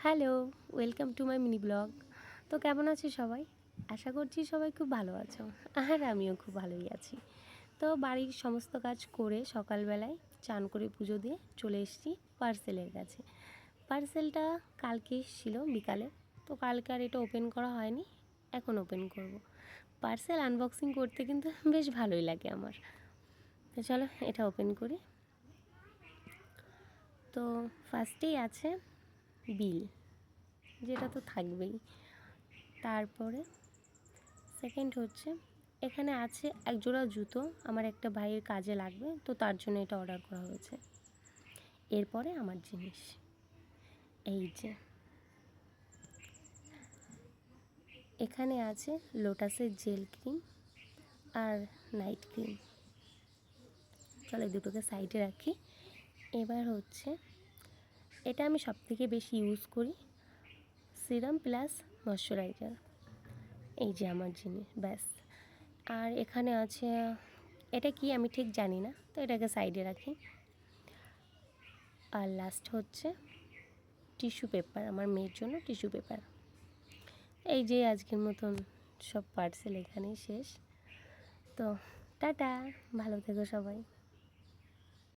Hello, welcome to my mini blog. তো কেমন আছো সবাই? আশা করছি সবাই খুব ভালো আছো। আর আমিও খুব ভালোই আছি। তো বাড়ির সমস্ত কাজ করে সকালবেলায় চান করে পুজো দিয়ে চলে এসেছি পার্সেলের কাছে। পার্সেলটা কালকে এসেছিল বিকালে, তো কালকে আর এটা ওপেন করা হয়নি, এখন ওপেন করব। পার্সেল আনবক্সিং করতে কিন্তু বেশ ভালোই লাগে আমার। তো চলো এটা ওপেন করি। তো ফার্স্টেই আছে বিল, যেটা তো থাকবেই। তারপরে সেকেন্ড হচ্ছে এখানে আছে একজোড়া জুতো, আমার একটা ভাইয়ের কাজে লাগবে, তো তার জন্য এটা অর্ডার করা হয়েছে। এরপরে আমার জিনিস এই যে এখানে আছে লোটাসের জেল ক্রিম আর নাইট ক্রিম। চলো দুটোকে সাইডে রাখি। এবার হচ্ছে এটা আমি সবথেকে বেশি ইউজ করি, সিরাম প্লাস ময়শ্চারাইজার। এই যে আমার জিনিস, ব্যাস। আর এখানে আছে, এটা কি আমি ঠিক জানি না, তো এটাকে সাইডে রাখি। আর লাস্ট হচ্ছে টিস্যু পেপার, আমার মেয়ের জন্য টিস্যু পেপার। এই যে আজকের মতন সব পার্সেল এখানেই শেষ। তো টাটা, ভালো থেকো সবাই।